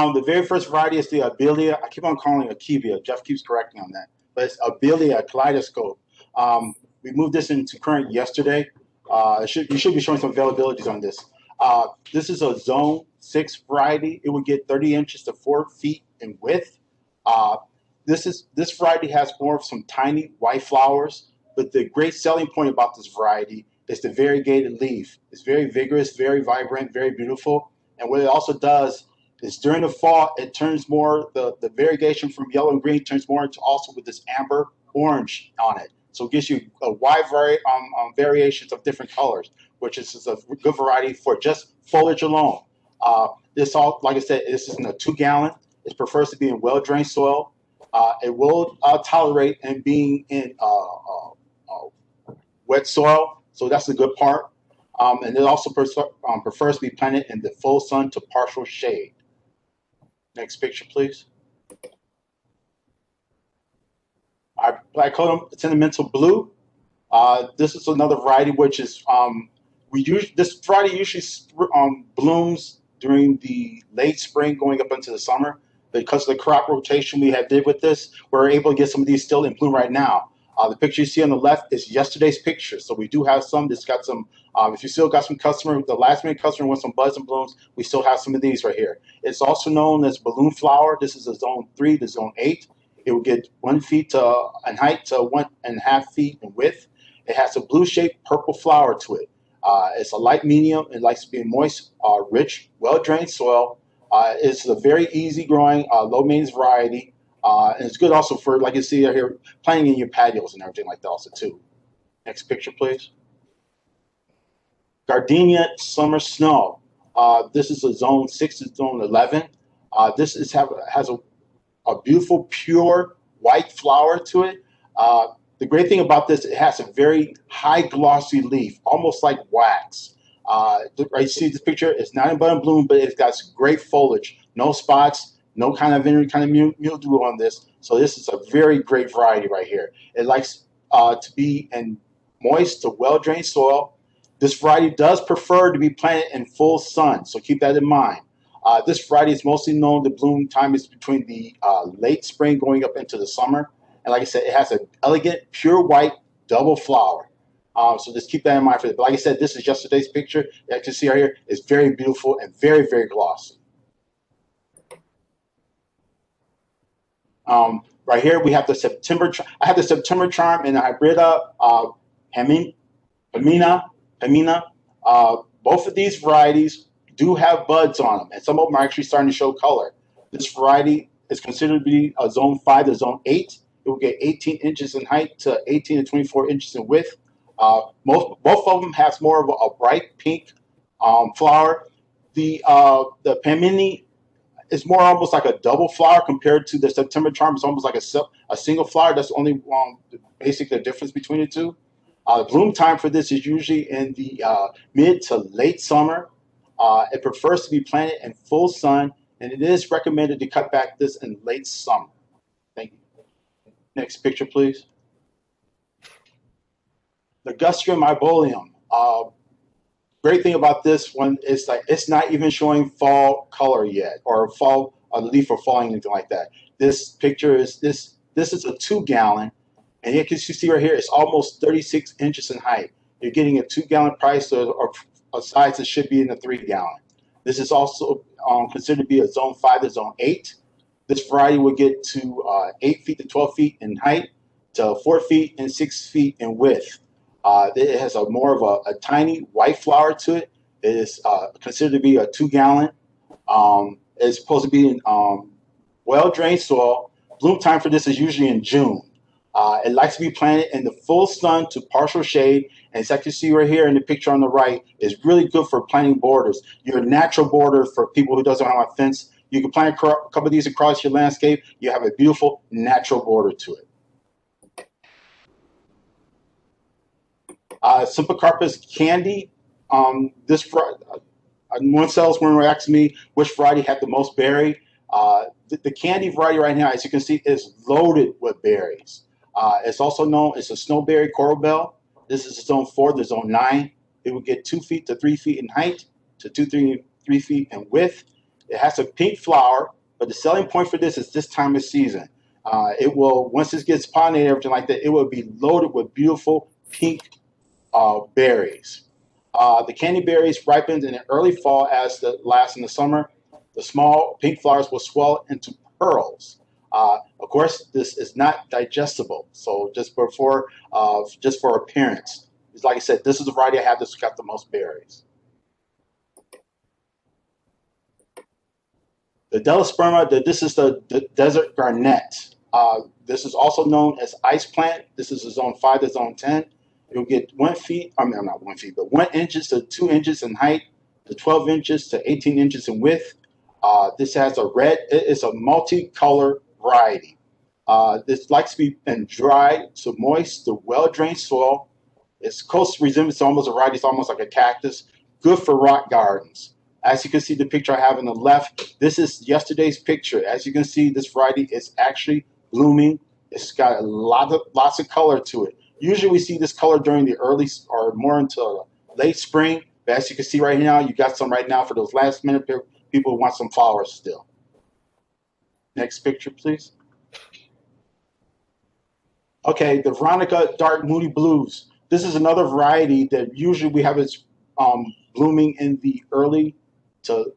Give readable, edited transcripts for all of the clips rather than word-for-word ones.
The very first variety is the Abelia. I keep on calling it Akebia. Jeff keeps correcting on that, but it's Abelia kaleidoscope. We moved this into current yesterday. You should be showing some availabilities on this. This is a Zone 6 variety. It would get 30 inches to 4 feet in width. This variety has more of some tiny white flowers, but the great selling point about this variety is the variegated leaf. It's very vigorous, very vibrant, very beautiful. And what it also does is during the fall, it turns more, the variegation from yellow and green turns more into also with this amber orange on it. So it gives you a wide variations of different colors, which is a good variety for just foliage alone. This all, like I said, this is in a 2-gallon. It prefers to be in well-drained soil. It will tolerate and being in wet soil, so that's the good part. And it also prefers to be planted in the full sun to partial shade. Next picture, please. Our Blackcodum Sentimental Blue. This is another variety which is this variety usually blooms during the late spring, going up into the summer. Because of the crop rotation we did with this, we're able to get some of these still in bloom right now. The picture you see on the left is yesterday's picture, so we do have some. This got some. If you still got some customer, the last minute customer wants some buds and blooms, we still have some of these right here. It's also known as balloon flower. This is a Zone 3 to Zone 8. It will get 1 feet in height to 1.5 feet in width. It has a blue-shaped purple flower to it. It's a light medium. It likes to be in moist, rich, well-drained soil. It's a very easy-growing, low-maintenance variety. And it's good also for, like you see here, planting in your patios and everything like that also too. Next picture, please. Gardenia Summer Snow. This is a Zone 6 to Zone 11. This has a beautiful, pure white flower to it. The great thing about this, it has a very high glossy leaf, almost like wax. Right, you see this picture, it's not in bud and bloom, but it's got great foliage, no spots, no kind of any kind of mildew on this. So this is a very great variety right here. It likes to be in moist to well-drained soil. This variety does prefer to be planted in full sun, so keep that in mind. This variety is mostly known, the bloom time is between the late spring going up into the summer. And like I said, it has an elegant, pure white double flower. So just keep that in mind for it. But like I said, this is yesterday's picture. As you can see right here, it's very beautiful and very, very glossy. Right here, we have the September. I have the September Charm and the Hybrida Pamina. Both of these varieties do have buds on them, and some of them are actually starting to show color. This variety is considered to be a Zone 5 to Zone 8. It will get 18 inches in height to 18 to 24 inches in width. Both of them has more of a bright pink flower. The Pamini is more almost like a double flower compared to the September Charm. It's almost like a single flower. That's only basically the difference between the two. Bloom time for this is usually in the mid to late summer. It prefers to be planted in full sun, and it is recommended to cut back this in late summer. Thank you. Next picture, please. The Gustrium Iboleum. Great thing about this one is like it's not even showing fall color yet, or fall leaf or falling, anything like that. This picture is this is a 2-gallon, and you can see right here it's almost 36 inches in height. You're getting a 2-gallon price or a size that should be in a 3-gallon. This is also considered to be a Zone 5 to Zone 8. This variety will get to 8 feet to 12 feet in height, to 4 feet and 6 feet in width. It has more of a tiny white flower to it. It is considered to be a 2-gallon. It's supposed to be in well-drained soil. Bloom time for this is usually in June. It likes to be planted in the full sun to partial shade. And as you can see right here in the picture on the right, is really good for planting borders. Your natural border for people who doesn't have a fence. You can plant a couple of these across your landscape. You have a beautiful natural border to it. Sympacarpus candy. One salesman were asking me which variety had the most berry. The candy variety right now, as you can see, is loaded with berries. It's also known as a snowberry coral bell. This is Zone 4 to Zone 9. It will get 2 feet to 3 feet in height, to 2, 3 feet in width. It has a pink flower, but the selling point for this time of season. It will, once this gets pollinated, everything like that, it will be loaded with beautiful pink berries. The candy berries ripen in the early fall as the last in the summer. The small pink flowers will swell into pearls. Of course, this is not digestible, so just for appearance. It's like I said, this is the variety I have that's got the most berries. The Delosperma, this is the desert garnet. This is also known as ice plant. This is a zone 5 to zone 10. You'll get 1 feet, I mean, not 1 feet, but 1 inches to 2 inches in height, to 12 inches to 18 inches in width. This has a red, it's a multicolor variety. This likes to be in dry to moist to well-drained soil. Its coast resembles almost a variety, it's almost like a cactus. Good for rock gardens. As you can see the picture I have on the left, this is yesterday's picture. As you can see, this variety is actually blooming. It's got lots of color to it. Usually we see this color during the early or more into late spring. But as you can see right now, you got some right now for those last minute people who want some flowers still. Next picture, please. Okay, the Veronica Dark Moody Blues. This is another variety that usually we have its blooming in the early to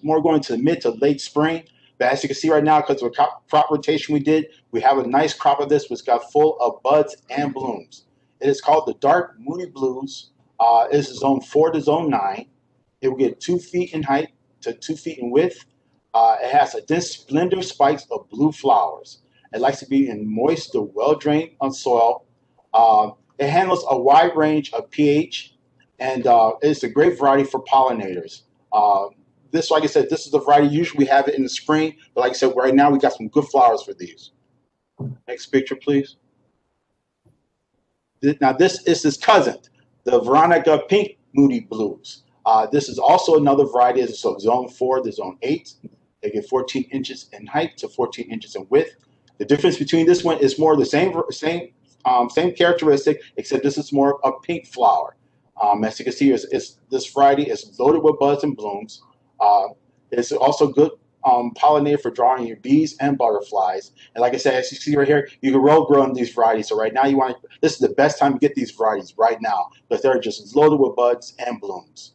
more going to the mid to late spring. But as you can see right now, because of the crop rotation we did, we have a nice crop of this which got full of buds and blooms. It is called the Dark Moody Blues. It's zone 4 to zone 9. It will get 2 feet in height to 2 feet in width. It has a dense slender spikes of blue flowers. It likes to be in moist to well-drained soil. It handles a wide range of pH, and it's a great variety for pollinators. This, like I said, this is the variety. Usually we have it in the spring, but like I said, right now we got some good flowers for these. Next picture, please. Now this is his cousin, the Veronica Pink Moody Blues. This is also another variety. It's zone 4 to zone 8. They get 14 inches in height to 14 inches in width. The difference between this one is more the same characteristic, except this is more a pink flower. As you can see, this variety is loaded with buds and blooms. It's also good pollinator for drawing your bees and butterflies. And like I said, as you see right here, you can row grow these varieties. So right now, this is the best time to get these varieties right now, because they're just loaded with buds and blooms.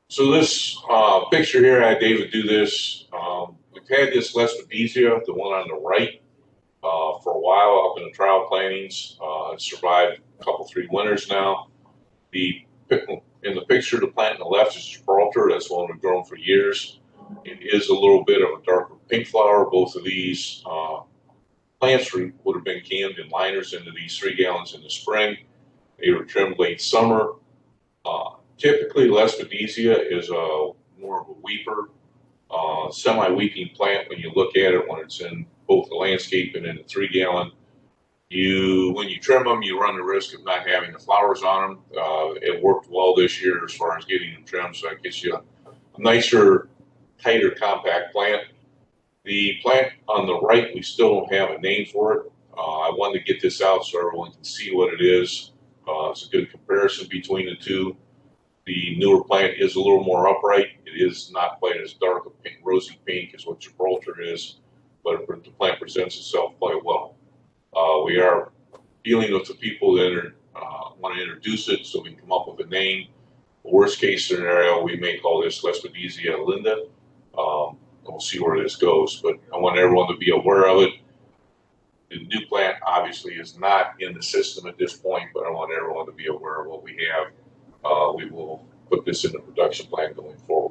So this picture here, I had David do this. We've had this Lespedezia, the one on the right, for a while up in the trial plantings. It's survived a couple, 3 winters now. In the picture, the plant on the left is Gibraltar. That's one we've grown for years. It is a little bit of a darker pink flower. Both of these plants would have been canned in liners into these 3 gallons in the spring. They were trimmed late summer. Typically, Lespedezia is more of a weeper, semi-weeping plant when you look at it when it's in both the landscape and in the 3 gallon. When you trim them, you run the risk of not having the flowers on them. It worked well this year as far as getting them trimmed, so that gets you a nicer, tighter, compact plant. The plant on the right, we still don't have a name for it. I wanted to get this out so everyone can see what it is. It's a good comparison between the two. The newer plant is a little more upright. It is not quite as dark a pink, rosy pink as what Gibraltar is, but the plant presents itself quite well. We are dealing with the people that want to introduce it so we can come up with a name. The worst case scenario, we may call this Lespedezia Linda. We'll see where this goes, but I want everyone to be aware of it. The new plant obviously is not in the system at this point, but I want everyone to be aware of what we have. We will put this in the production plan going forward.